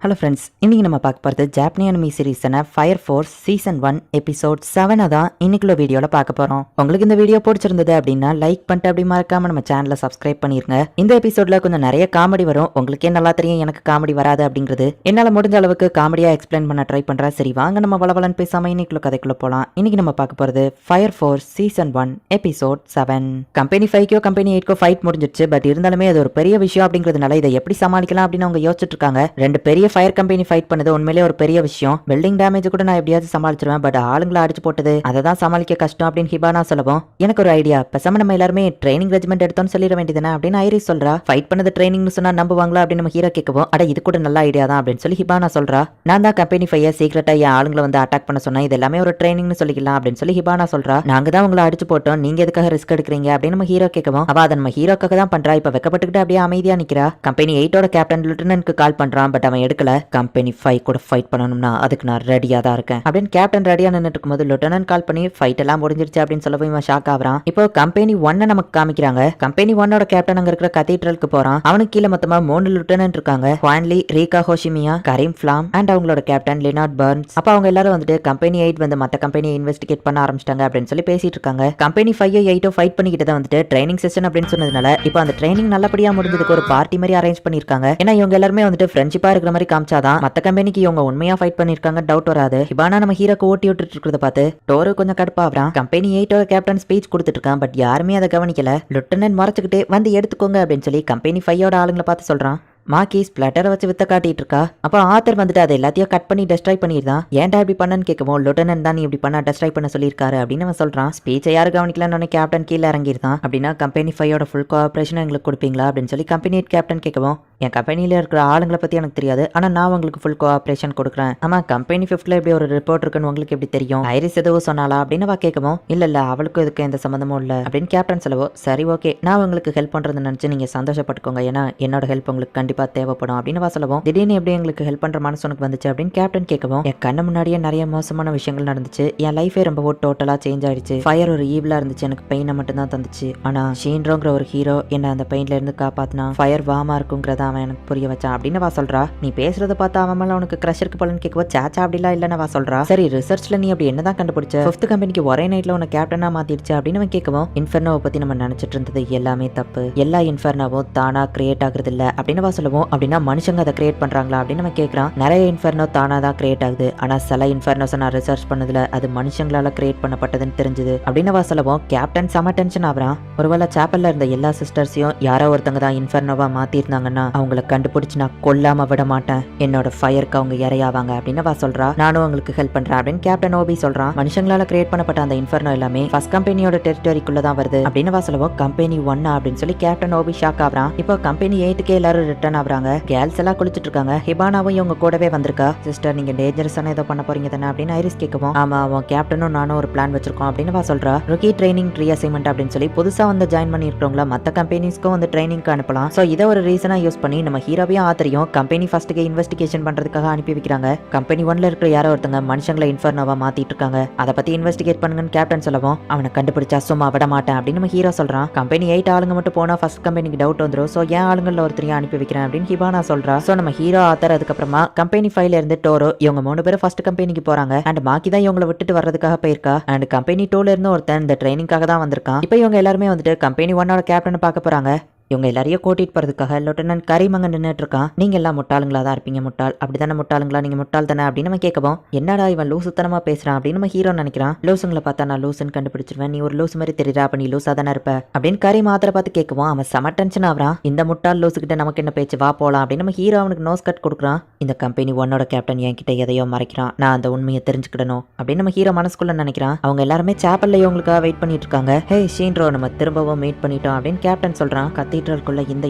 Hello friends, இன்னைக்கு நம்ம பார்க்க போகிறது ஜாப்பனீஸ் அனிமி சீரிஸான ஃபயர் ஃபோர்ஸ் சீசன் 1 எபிசோட் 7 தான் இன்னைக்குள்ள வீடியோவில் பார்க்க போகிறோம். உங்களுக்கு இந்த வீடியோ பிடிச்சிருந்தது அப்படின்னா லைக் பண்ணிட்டு அப்படி மறக்காம நம்ம சேனலை சப்ஸ்கிரைப் பண்ணிருங்க. இந்த எபிசோட்ல கொஞ்சம் நிறைய காமெடி வரும். உங்களுக்கே நல்லா தெரியும் எனக்கு காமெடி வராது அப்படிங்கிறது. என்னால் முடிஞ்ச அளவுக்கு காமெடியாக எக்ஸ்பிளைன் பண்ண ட்ரை பண்ணுறேன். சரி வாங்க நம்ம வளவலன்னு பேசாமல் இன்னைக்குள்ள கதைக்குள்ள போகலாம். இன்னைக்கு நம்ம பார்க்க போகிறது fire force season 1 episode 7. Company 5 company 8 fight முடிஞ்சிருச்சு. பட் இருந்தாலுமே அது ஒரு பெரிய விஷயம் அப்படிங்கிறதுனால இதை எப்படி சமாளிக்கலாம் அப்படின்னு அவங்க யோசிச்சுட்டு இருக்காங்க. ரெண்டு பெரிய ஃபயர் கம்பெனி ஃபைட் பண்ணது உண்மையிலே ஒரு பெரிய விஷயம். பில்டிங் டேமேஜ் கூட நான் எப்படியாவது சமாளிச்சிருவேன். பட் ஆளுங்களை அடிச்சு போட்டது அதை தான் சமாளிக்க கஷ்டம் அப்படின்னு ஹிபானா சொல்லவும், எனக்கு ஒரு ஐடியா, பேசாம நம்ம எல்லாருமே ட்ரைனிங் ரெஜிமெண்ட் எடுத்தோம்னு சொல்லிட வேண்டியதுனா அப்படின்னு ஐரிஸ் சொல்றா. ஃபைட் பண்ணது ட்ரைனிங்னு சொன்னா நம்புவாங்களா அப்படின்னு நம்ம ஹீரோ கேட்கவும், அட இது கூட நல்ல ஐடியா தான் அப்படின்னு சொல்லி ஹிபானா சொல்றா. நான் தான் கம்பெனி 5 சீக்கிரட்டா என் ஆளுங்களை வந்து அட்டாக் பண்ண சொன்னா, இது எல்லாமே ஒரு ட்ரைனிங்னு சொல்லிக்கலாம் அப்படின்னு சொல்லி ஹிபானா சொல்றா. நாங்க தான் உங்களை அடிச்சு போட்டோம், நீங்க எதுக்காக ரிஸ்க் எடுக்கிறீங்க அப்படின்னு நம்ம ஹீரோ கேட்கவும், அவ அதை நம்ம ஹீரோக்காக தான் பண்றா. இப்ப வெக்கப்பட்டுக்கிட்டு அப்படியே அமைதியா நிக்கிறா. கம்பெனி 8 கேப்டன் லிeutenantக்கு கால் பண்றான். பட் அவன் எடுக்கல. கம்பெனி 5 கூட ஃபைட் பண்ணணும்னா அதுக்கு நான் ரெடியா தான் இருக்கேன் அப்படின்னு கேப்டன் ரெடியா நின்னுட்டு இருக்கும்போது லிeutenant கால் பண்ணி ஃபைட் எல்லாம் முடிஞ்சிருச்சு அப்படின்னு சொல்லவும் இவன் ஷாக் ஆகுறான். இப்போ கம்பெனி 1 நமக்கு காமிக்கிறாங்க. கம்பெனி 1 கேப்டன் அங்க இருக்கிற கதீட்ரலுக்கு போறான். அவனுக்கு கீழே மொத்தமா 3 லிeutenant இருக்காங்க. குவான்லி, ரீகா ஹோஷிமியா, கரீம் ஃபிளாம் அண்ட் அவங்களோட கேப்டன் லினார்ட் பர்ன்ஸ். அப்ப அவங்க எல்லாரும் வந்துட்டு கம்பெனி 8 வந்து மத்த கம்பெனியை இன்வெஸ்டிகேட் பண்ண ஆரம்பிச்சிட்டாங்க அப்படின்னு சொல்லி பேசிட்டு இருக்காங்க. கம்பெனி 5 8 ஃபைட் பண்ணிக்கிட்டு தான் வந்துட்டு ட்ரைனிங் செஷன் அப்படின்னு சொன்னதுனால இப்போ அந்த ட்ரைனிங் நல்லபடியா முடிஞ்சதுக்கு ஒரு பார்ட்டி மாதிரி அரேஞ்ச் பண்ணிருக்காங்க. ஏன்னா இவங்க எல்லாருமே வந்துட்டு ஃப்ரெண்ட்ஷிப்பா இருக்கிற மாதிரி காமிச்சாதான் மத்த கம்பெனிக்கு இவங்க உண்மையா ஃபைட் பண்ணிருக்காங்க டவுட் வராது. ஹிபானா நம்ம ஹீரோக்கு ஓட்டி விட்டுட்டு இருக்கிறத பார்த்து டோரு கொஞ்சம் கடுப்பாகிறான். கம்பெனி 8 கேப்டன் ஸ்பீச் கொடுத்துட்டு இருக்கான். பட் யாருமே அதை கவனிக்கல. லிeutenant மறைச்சுக்கிட்டு வந்து எடுத்துக்கோங்க அப்படின்னு சொல்லி கம்பெனி 5 ஆளுங்களை பார்த்து சொல்றான். மாக்கி ஸ்பிளட்டரை வச்சு வித்த காட்டிட்டு இருக்கா. அப்போ ஆத்தர் வந்துட்டு அதை எல்லாத்தையும் கட் பண்ணி டெஸ்ட்ராய் பண்ணிருந்தான். ஏன்டா இப்படி பண்ணன்னு கேட்கவும், லிeutenant தான் நீ இப்படி பண்ண டெஸ்ட்ராய் பண்ண சொல்லியிருக்காரு அப்படின்னு அவன் சொல்றான். ஸ்பீச்சை யாரு கவனிக்கலன்னு கேப்டன் கீழே இறங்கிருந்தான். அப்படின்னா கம்பெனி 5 ஃபுல் கோஆபரேஷன் எங்களுக்கு கொடுப்பீங்களா அப்படின்னு சொல்லி கம்பெனி 8 கேப்டன் கேட்கவும், என் கம்பெனியில இருக்கிற ஆளுங்களை பத்தி எனக்கு தெரியாது, ஆனா நான் உங்களுக்கு ஃபுல் கோஆபரேஷன் கொடுக்குறேன். ஆமா கம்பெனி 5 இப்படி ஒரு ரிப்போர்ட் இருக்குன்னு உங்களுக்கு எப்படி தெரியும்? ஐரிஸ் எதுவும் சொன்னாலா அப்படின்னு அவ கேட்கவும், இல்ல அவளுக்கும் இதுக்கு எந்த சம்மந்தமும் இல்ல அப்படின்னு கேப்டன் சொல்லவோ, சரி ஓகே நான் உங்களுக்கு ஹெல்ப் பண்றது நினைச்சு நீங்க சந்தோஷப்பட்டுக்கோங்க, ஏன்னா என்னோட ஹெல்ப் உங்களுக்கு கண்டிப்பா தேவைப்படும் அப்படின்னு சொல்லவும், திடீர்னு எப்படி எங்களுக்கு ஹெல்ப் பண்ற மனசு உனக்கு வந்துச்சு அப்படின்னு கேப்டன் கேட்கவும், என் கண்ணு முன்னாடியே நிறைய மோசமான விஷயங்கள் நடந்துச்சு. என் லைஃபே ரொம்ப டோட்டலா சேஞ்ச் ஆயிடுச்சு. ஃபயர் ஒரு ஈவிலா இருந்துச்சு, எனக்கு பெயினை மட்டும் தான் தந்துச்சு. ஆனா ஷீன்ரோங்கிற ஒரு ஹீரோ என்ன அந்த பெயின்ல இருந்து காப்பாத்தினா. ஃபயர் வாமா இருக்குங்கிறத அவன் எனக்கு புரிய வச்சான் அப்படின்னு சொல்றா. நீ பேசுறத பார்த்தா அவன் மேல உனக்கு கிரஷ் இருக்கு போலன்னு கேட்கவோ, சாச்சா அப்படிலாம் இல்லன்னு சொல்றா. சரி ரிசர்ச்ல நீ அப்படி என்னதான் கண்டுபிடிச்ச? 5th கம்பெனிக்கு ஒரே நைட்ல உன கேப்டனா மாத்திடுச்சு அப்படின்னு அவன் கேட்கவும், இன்ஃபர்னோவை பத்தி நம்ம நினைச்சிட்டு இருந்தது எல்லாமே தப்பு. எல்லா இன்ஃபர்னோவும் தானா கிரியேட் ஆகுறது இல்ல அப்படின்னு சொல்லுவோம். அப்படின்னா மனுஷங்க அதை கிரியேட் பண்றாங்களா அப்படின்னு நம்ம கேட்கறான். நிறைய இன்ஃபர்னோ தானா தான் கிரியேட் ஆகுது. ஆனா சில இன்ஃபர்னோஸ் நான் ரிசர்ச் பண்ணதுல அது மனுஷங்களால கிரியேட் பண்ணப்பட்டதுன்னு தெரிஞ்சது அப்படின்னு சொல்லவும் கேப்டன் செம டென்ஷன் ஆகுறான். ஒருவேளை சாப்பல்ல இருந்த எல்லா சிஸ்டர்ஸையும் யாரோ ஒருத்தங்க தான் இன்ஃபர்னோவா மாத்திருந்தாங்கன்னா அவங்களை கண்டுபிடிச்சு நான் கொல்லாம விட மாட்டேன். என்னோட ஃபயருக்கு அவங்க இறையாவாங்க அப்படின்னு சொல்றா. நானும் உங்களுக்கு ஹெல்ப் பண்றேன் அப்படின்னு கேப்டன் ஓபி சொல்றான். மனுஷங்களால கிரியேட் பண்ணப்பட்ட அந்த இன்ஃபர்னோ எல்லாமே ஃபர்ஸ்ட் கம்பெனியோட டெரிட்டரிக்குள்ள தான் வருது அப்படின்னு சொல்லவும், கம்பெனி 1 அப்படின்னு சொல்லி கேப்டன் ஓபி ஷாக் ஆகுறான். இப்போ கம்பெனி 8 எல்லாரும் ரிட்டர்ன் ஆகுறாங்க. கேர்ள்ஸ் எல்லாம் குளிச்சுட்டு இருக்காங்க. ஹிபானாவும் இவங்க கூடவே வந்திருக்கா. சிஸ்டர் நீங்க டேஞ்சரஸான ஏதோ பண்ண போறீங்க தானே அப்படின்னு ஐரிஸ் கேட்கவும், ஆமா அவன் கேப்டனும் நானும் ஒரு பிளான் வச்சிருக்கோம் அப்படின்னு சொல்றா. ருக்கி ட்ரைனிங் ட்ரீ அசைன்மெண்ட் அப்படின்னு சொல்லி புதுசா வந்து ஜாயின் பண்ணி இருக்கிறவங்கள மத்த கம்பெனிஸ்க்கும் வந்து ட்ரைனிங்க்கு அனுப்பலாம். சோ இதை ஒரு ரீசனா யூஸ் பண்ணி நம்ம ஹீரோவையும் ஆத்தரையும் கம்பெனி ஃபர்ஸ்ட்க்கு இன்வெஸ்டிகேஷன் பண்றதுக்காக அனுப்பி வைக்கிறாங்க. கம்பெனி 1 இருக்கிற யாரோ ஒருத்தங்க மனுஷங்களை இன்ஃபர்னோவா மாத்திட்டு இருக்காங்க. அதை பத்தி இன்வெஸ்டிகேட் பண்ணுங்கன்னு கேப்டன் சொல்லவும், அவனை கண்டுபிடிச்சா சும்மா விட மாட்டேன் அப்படின்னு நம்ம ஹீரோ சொல்றான். கம்பெனி 8 ஆளுங்க மட்டும் போனா ஃபர்ஸ்ட் கம்பெனிக்கு டவுட் வந்துரும். சோ ஏன் ஆளுங்கள்ல ஒருத்தரையும் அனுப்பி வைக்கிறேன் அப்படின்னு ஹிபானா சொல்றா. சோ நம்ம ஹீரோ ஆத்தர் அதுக்கப்புறமா கம்பெனி 5 இருந்து டோரோ இவங்க 3 பேரும் ஃபர்ஸ்ட் கம்பெனிக்கு போறாங்க. அண்ட் மாக்கி தான் இவங்களை விட்டுட்டு வர்றதுக்காக போயிருக்கா. அண்ட் கம்பெனி 2 இருந்து ஒருத்தன் இந்த ட்ரைனிங்காக தான் வந்திருக்கான். இப்போ இவங்க எல்லாருமே வந்துட்டு கம்பெனி 1 கேப்டனை பார்க்க போறாங்க. இவங்க எல்லாரையும் கூட்டிட்டு போறதுக்காக லிeutenant கரீம் அங்க நின்றுட்டு இருக்கான். நீங்க எல்லாம் முட்டாளுங்களா தான் இருப்பீங்க, முட்டாள் அப்படித்தானே, முட்டாளுங்களா நீங்க முட்டாள் தானே அப்படின்னு நம்ம கேட்கவும், என்னடா இவன் லூசுத்தனமா பேசுறான் அப்படின்னு நம்ம ஹீரோ நினைக்கிறான். லூசுங்களை பார்த்தா நான் லூசுன்னு கண்டுபிடிச்சிருவேன், நீ ஒரு லூசு மாதிரி தெரியுறா, அப்ப நீ லூசா தானே இருப்ப அப்படின்னு கரீம் ஆத்தரை பார்த்து கேட்கவும், அவன் செம டென்ஷன் ஆகுறான். இந்த முட்டாள் லூசுகிட்ட நமக்கு என்ன பேச்சு, வா போலாம் அப்படின்னு நம்ம ஹீரோ அவனுக்கு நோஸ் கட் கொடுக்குறான். இந்த கம்பெனி 1 கேப்டன் என்கிட்ட எதையோ மறைக்கிறான், நான் அந்த உண்மையை தெரிஞ்சுக்கிடணும் அப்படின்னு நம்ம ஹீரோ மனசுக்குள்ள நினைக்கிறான். அவங்க எல்லாருமே சாப்பல்ல இவங்களுக்காக வெயிட் பண்ணிட்டு இருக்காங்க. ஹே ஷீன்ரோ நம்ம திரும்பவும் மீட் பண்ணிட்டோம் அப்படின்னு கேப்டன் சொல்றான். கத்தீட்ரலுக்குள்ள இந்த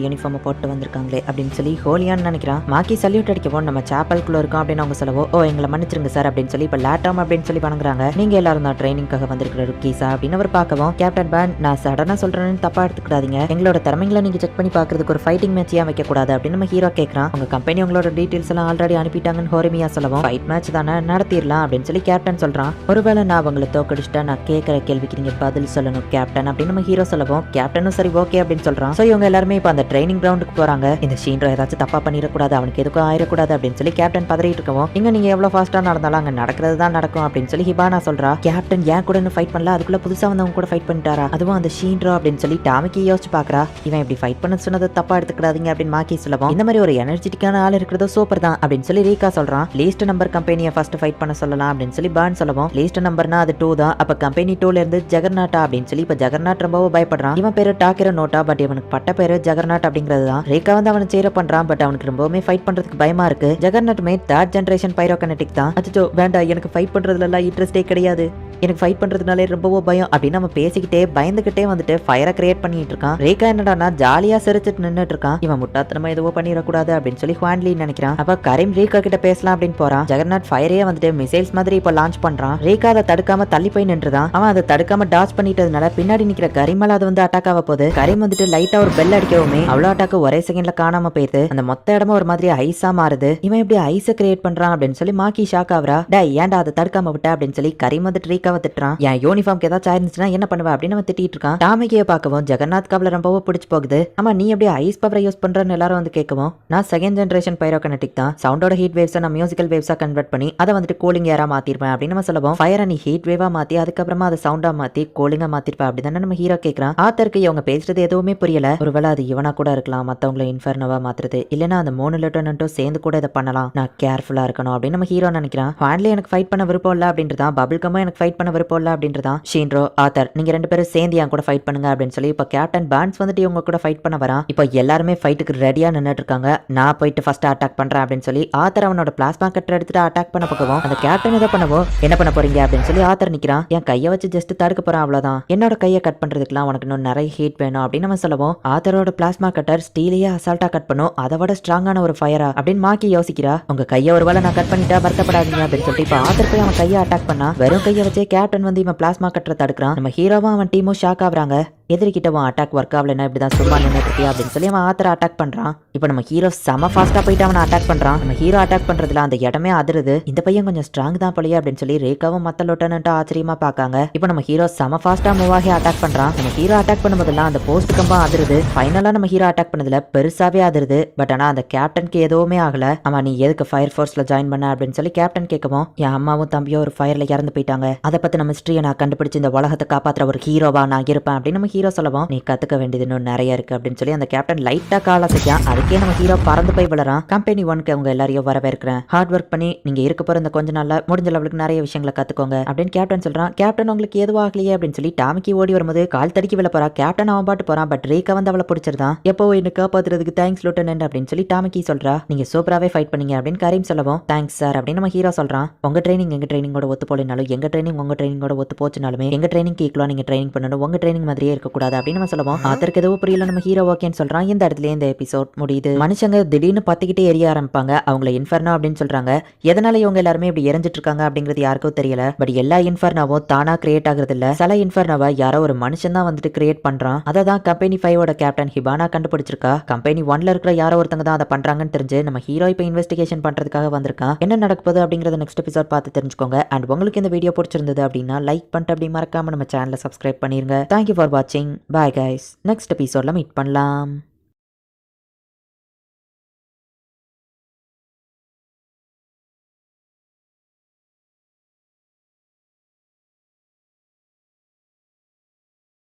யூனிஃபார்ம் போட்டு வந்திருக்காங்களே அப்படின்னு சொல்லி ஹோலியான்னு நினைக்கிறான். மாக்கி சல்யூட் அடிக்கவும் நம்ம சாப்பல்குள்ள இருக்கோம் அப்படின்னு அவங்க சொல்லவோ, ஓ எங்களை மன்னிச்சிருங்க சார் அப்படின்னு சொல்லி இப்ப லேட்டாம் அப்படின்னு சொல்லி வணங்குறாங்க. நீங்க எல்லாரும் தான் ட்ரைனிங்காக வந்திருக்கிற ருக்கீஸா அப்படின்னு அவர் பார்க்கவும், கேப்டன் பேன் நான் சடனா சொல்றேன்னு தப்பா எடுத்துக்கிடாதீங்க, எங்களோட திறமைகளை நீங்க செக் பண்ணி பாக்குறதுக்கு ஒரு ஃபைட்டிங் மேட்ச் ஏன் வைக்க கூடாது அப்படின்னு நம்ம ஹீரோ கேட்கறான். உங்க கம்பெனி உங்களோட டீடைல்ஸ் எல்லாம் ஆல்ரெடி அனுப்பிட்டாங்கன்னு ஹோரிமியா சொல்லவும், ஃபைட் மேட்ச் தானே நடத்திடலாம் அப்படின்னு சொல்லி கேப்டன் சொல்றான். ஒருவேளை நான் உங்களை தோக்கடிச்சிட்டா நான் கேட்கிற கேள்விக்கு நீங்க பதில் சொல்லணும் கேப்டன் அப்படின்னு நம்ம ஹீரோ சொல்லவும், கேப்டனும் சரி ஓகே அப்படின்னு சொல்றான். சோ இவங்க இவங்க எல்லாருமே இப்ப அந்த ட்ரைனிங் கிரவுண்டுக்கு போறாங்க. இந்த ஷீன்ரோ ஏதாச்சும் தப்பா பண்ணிடக்கூடாது, அவனுக்கு எதுக்கும் ஆயிடக்கூடாது அப்படின்னு சொல்லி கேப்டன் பதறிட்டு இருக்கவும், இங்க நீங்க எவ்வளவு ஃபாஸ்டா நடந்தாலும் அங்க நடக்கிறது தான் நடக்கும் அப்படின்னு சொல்லி ஹிபானா சொல்றா. கேப்டன் ஏன் கூட ஃபைட் பண்ணல, அதுக்குள்ள புதுசா வந்தவங்க கூட ஃபைட் பண்ணிட்டாரா, அதுவும் அந்த ஷீன்ரோ அப்படின்னு சொல்லி டாமிக்கி யோசிச்சு பாக்குறா. இவன் இப்படி ஃபைட் பண்ண சொன்னது தப்பா எடுத்துக்கிடாதீங்க அப்படின்னு மாக்கி சொல்லவும், இந்த மாதிரி ஒரு எனர்ஜெட்டிக்கான ஆள் இருக்கிறதோ சூப்பர் தான் அப்படின்னு சொல்லி ரீகா சொல்றான். லீஸ்ட் நம்பர் கம்பெனியை ஃபர்ஸ்ட் ஃபைட் பண்ண சொல்லலாம் அப்படின்னு சொல்லி பான் சொல்லவும், லீஸ்ட் நம்பர்னா அது 2 தான். அப்ப கம்பெனி 2ல இருந்து ஜெகர்நாட்டா அப்படின்னு சொல்லி இப்ப ஜெகர்நாட் ரொம்பவும் பயப்படுறான். இவன் பேரு டாக்கிரோ நோட்டா, பட் இவனுக்கு பட்ட பேரு ஜெகர்நாட் அப்படிங்கிறது தான். ரீகா வந்து அவனை சேர பண்றான், பட் அவனுக்கு ரொம்பவுமே ஃபைட் பண்றதுக்கு பயமா இருக்கு. ஜெகர்நாட்டுமே 3rd ஜெனரேஷன் பைரோகினெட்டிக் தான். அச்சோ வேண்டாம், எனக்கு ஃபைட் பண்றதுல எல்லாம் இன்ட்ரெஸ்டே கிடையாது, எனக்கு ஃபைட் பண்றதுனாலே ரொம்பவோ பயம் அப்படின்னு நம்ம பேசிக்கிட்டே பயந்துகிட்டே வந்துட்டு ஃபயரை கிரியேட் பண்ணிட்டு இருக்கான். ரேகா என்னடானா ஜாலியா சிரிச்சிட்டு நின்னுட்டு இருக்கான். இவன் முட்டாத்தனமா எதுவோ பண்ணிடக்கூடாது அப்படின்னு சொல்லி ஹுவான்லி நினைக்கிறான். அப்ப கரீம் ரேகா கிட்ட பேசலாம் அப்படின்னு போறான். ஜெகர்நாட் ஃபயரையே வந்துட்டு மிசைல்ஸ் மாதிரி இப்ப லான்ச் பண்றான். ரேகா அதை தடுக்காம தள்ளி போய் நின்றுதான். அவன் அதை தடுக்காம டாச் பண்ணிட்டதுனால பின்னாடி நிக்கிற கரீமால அது வந்து அட்டாக் ஆக போகுது. கரீம் வந்துட்டு லைட்டா ஒரு பெல் அடிக்கவுமே அவ்வளோ அட்டாக் ஒரே செகண்ட்ல காணாம போயிருது. அந்த மொத்த இடமும் ஒரு மாதிரி ஐஸா மாறுது. இவன் எப்படி ஐஸை கிரியேட் பண்றான் அப்படின்னு சொல்லி மாக்கி ஷாக் ஆகுறா. டே ஏன்டா அதை தடுக்காம விட்ட அப்படின்னு சொல்லி கரீம் வந்துட்டு ரேகாவை திட்டுறான். என் யூனிஃபார்ம்க்கு ஏதாச்சும் ஆயிருந்துச்சுன்னா என்ன பண்ணுவ அப்படின்னு அவன் திட்டிட்டு இருக்கான். டாமிக்கியை பார்க்கவும் ஜெகநாத் கவலை ரொம்பவும் பிடிச்சு போகுது. ஆமா நீ எப்படி ஐஸ் பவரை யூஸ் பண்றன்னு எல்லாரும் வந்து கேட்கவும், நான் 2nd ஜெனரேஷன் பைரோகினெட்டிக் தான். சவுண்டோட ஹீட் வேவ்ஸை நான் மியூசிக்கல் வேவ்ஸா கன்வெர்ட் பண்ணி அதை வந்துட்டு கூலிங் ஏரா மாத்திருப்பேன் அப்படின்னு நம்ம சொல்லுவோம். ஃபயரை நீ ஹீட் வேவா மாத்தி அதுக்கப்புறமா அதை சவுண்டா மாத்தி கூலிங்கா மாத்திருப்பேன் அப்படின்னு நம்ம ஹீரோ கேட்கறான். ஆத்தருக்கு இவங்க பேசுறது எதுவுமே புரியல. ஒருவேளை அது இவனா கூட இருக்கலாம், மத்தவங்களை இன்ஃபர்னோவா மாத்துறது, இல்லைன்னா அந்த 3 லெப்டினன்ட்டும் சேர்ந்து கூட இதை பண்ணலாம். நான் கேர்ஃபுல்லா இருக்கணும் அப்படின்னு நம்ம ஹீரோ நினைக்கிறான். ஃபேன்லி எனக்கு ஃபைட் பண்ண விருப்பம் இல்ல அப்படின்றதான், பபிள்கமும் எனக்கு ஃபைட் பண்ண விருப்பம் இல்ல அப்படின்றதான். ஷீன்ரோ ஆத்தர் நீங்க 2 பேரும் சேர்ந்து என் கூட ஃபைட் பண்ணுங்க அப்படின்னு சொல்லி இப்ப கேப்டன் பான்ஸ் வந்துட்டு இவங்க கூட ஃபைட் பண்ண வரான். இப்போ எல்லாருமே ஃபைட்டுக்கு ரெடியா நின்னுட்டு இருக்காங்க. நான் போயிட்டு ஃபர்ஸ்ட் அட்டாக் பண்றேன் அப்படின்னு சொல்லி ஆத்தர் அவனோட பிளாஸ்மா கட்டர் எடுத்துட்டு அட்டாக் பண்ண போகவும், அந்த கேப்டன் இதை பண்ணவும் என்ன பண்ண போறீங்க அப்படின்னு சொல்லி ஆத்தர் நிக்கிறான். என் கையை வச்சு ஜஸ்ட் தடுக்க போறான் அவ்வளவுதான், என்னோட கையை கட் பண்றதுக்குலாம் உனக்கு இன்னும் நிறைய ஹீட் வேணும் அப்படின்னு நம்ம சொல்லுவோம். ஆத்தரோட பிளாஸ்மா கட்டர் ஸ்டீலையே அசால்ட்டா கட் பண்ணும், அதை விட ஸ்ட்ராங்கான ஒரு ஃபயரா அப்படின்னு மாக்கி யோசிக்கிறா. உங்க கையை ஒருவேளை நான் கட் பண்ணிட்டா வருத்தப்படாதீங்க அப்படின்னு சொல்லிட்டு இப்ப ஆத்தர் போய் அவன் கையை அட்டாக் பண்ணா. வெறும் கையை வச்சே கேப்டன் வந்து இவன் பிளாஸ்மா கட்டரை தடுக்கிறான். நம்ம ஹீரோவும் அவன் டீமும் ஷாக் ஆகுறாங்க. எதிரிக்கிட்டவும் அட்டாக் ஒர்க் ஆகலன்னா இப்படிதான் சும்மா நின்றுட்டியா அப்படின்னு சொல்லி அவன் ஆத்தரை அட்டாக் பண்றான். இப்போ நம்ம ஹீரோ செம ஃபாஸ்டா போயிட்டு அவனை அட்டாக் பண்றான். நம்ம ஹீரோ அட்டாக் பண்றதுல அந்த இடமே அதிருது. இந்த பையன் கொஞ்சம் ஸ்ட்ராங் தான் போலியே அப்படின்னு சொல்லி ரேகாவும் மத்த லொட்டனன்ட்டும் ஆச்சரியமா பாக்காங்க. இப்போ நம்ம ஹீரோ செம ஃபாஸ்டா மூவ் ஆகி அட்டாக் பண்றான். நம்ம ஹீரோ அட்டாக் பண்ணும்போதெல்லாம் அந்த போஸ்ட் கம்பம் அதிருது. ஃபைனலா நம்ம ஹீரோ அட்டாக் பண்ணதுல பெருசாவே அதிருது. பட் ஆனா அந்த கேப்டனுக்கு எதுவுமே ஆகல. ஆமா நீ எதுக்கு ஃபயர் ஃபோர்ஸ்ல ஜாயின் பண்ண அப்படின்னு சொல்லி கேப்டன் கேட்கவும், என் அம்மாவும் தம்பியும் ஒரு ஃபயர்ல இறந்து போயிட்டாங்க, அதை பத்தி நம்ம மிஸ்ட்ரியை நான் கண்டுபிடிச்சு இந்த உலகத்தை காப்பாத்துற ஒரு ஹீரோவா நான் இருப்பேன் அப்படின்னு நம்ம ஹீரோ சொல்லவும், நீ கத்துக்க வேண்டியது இன்னும் நிறைய இருக்கு அப்படின்னு சொல்லி அந்த கேப்டன் லைட்டா கால செய்யான். அதுக்கே நம்ம ஹீரோ பறந்து போய் விழறான். கம்பெனி 1க்கு அவங்க எல்லாரையும் வரவேற்கிறேன். ஹார்ட் ஒர்க் பண்ணி நீங்க இருக்க போற இந்த கொஞ்ச நாள்ல முடிஞ்ச லெவலுக்கு நிறைய விஷயங்களை கத்துக்கோங்க அப்படின்னு கேப்டன் சொல்றான். கேப்டன் உங்களுக்கு எதுவும் ஆகலையே அப்படின்னு சொல்லி டாமிக்கி ஓடி வரும்போது கால் தடுக்கி விழ போறா. கேப்டன் அவன் பாட்டு போறான். பட் ரேகா வந்து அவளை பிடிச்சிருந்தான். எப்போ என்ன காப்பாத்துறதுக்கு தேங்க்ஸ் லூட்டனன்ட் அப்படின்னு சொல்லி டாமிக்கி சொல்றா. நீங்க சூப்பராவே ஃபைட் பண்ணீங்க அப்படின்னு கரீம் சொல்லவும், தேங்க்ஸ் சார் அப்படின்னு நம்ம ஹீரோ சொல்றான். உங்க ட்ரைனிங் எங்க ட்ரைனிங்கோட ஒத்து போலினாலும், எங்க ட்ரைனிங் உங்க ட்ரைனிங்கோட ஒத்து போச்சுனாலுமே எங்க ட்ரைனிங் ஈக்குவலா நீங்க ட்ரைனிங் பண்ணணும், உங்க ட்ரைனிங் மாதிரியே இருக்கக்கூடாது அப்படின்னு நம்ம சொல்லுவோம். ஆத்தருக்கு எதுவும் புரியல. நம்ம ஹீரோ ஓகேன்னு சொல்றான். இந்த இடத்துல இந்த எபிசோட் முடியுது. மனுஷங்க திடீர்னு பத்திக்கிட்டே எரிய ஆரம்பிப்பாங்க. அவங்கள இன்ஃபர்னோ அப்படின்னு சொல்றாங்க. எதனால இவங்க எல்லாருமே இப்படி எரிஞ்சிட்டு இருக்காங்க அப்படிங்கிறது யாருக்கும் தெரியல. பட் எல்லா இன்ஃபர்னோவும் தானா கிரியேட் ஆகுறது இல்ல. சில இன்ஃபர்னோவை யாரோ ஒரு மனுஷன் தான் வந்துட்டு கிரியேட் பண்றான். அதை தான் கம்பெனி 5ஓட கேப்டன் ஹிபானா கண்டுபிடிச்சிருக்கா. கம்பெனி 1ல இருக்கிற யாரோ ஒருத்தங்க தான் அதை பண்றாங்கன்னு தெரிஞ்சு நம்ம ஹீரோ இப்போ இன்வெஸ்டிகேஷன் பண்றதுக்காக வந்திருக்கான். என்ன நடக்க போகுது அப்படிங்கறத நெக்ஸ்ட் எபிசோட் பார்த்து தெரிஞ்சுக்கோங்க. அண்ட் உங்களுக்கு இந்த வீடியோ பிடிச்சிருந்தது அப்படின்னா லைக் பண்ணிட்டு அப்படி மறக்காம நம்ம சேனலை சப்ஸ்கிரைப் பண்ணிருங்க. தேங்க்யூ ஃபார் வாட்சிங். Bye guys. நெக்ஸ்ட் எபிசோட்ல மீட் பண்ணலாம்.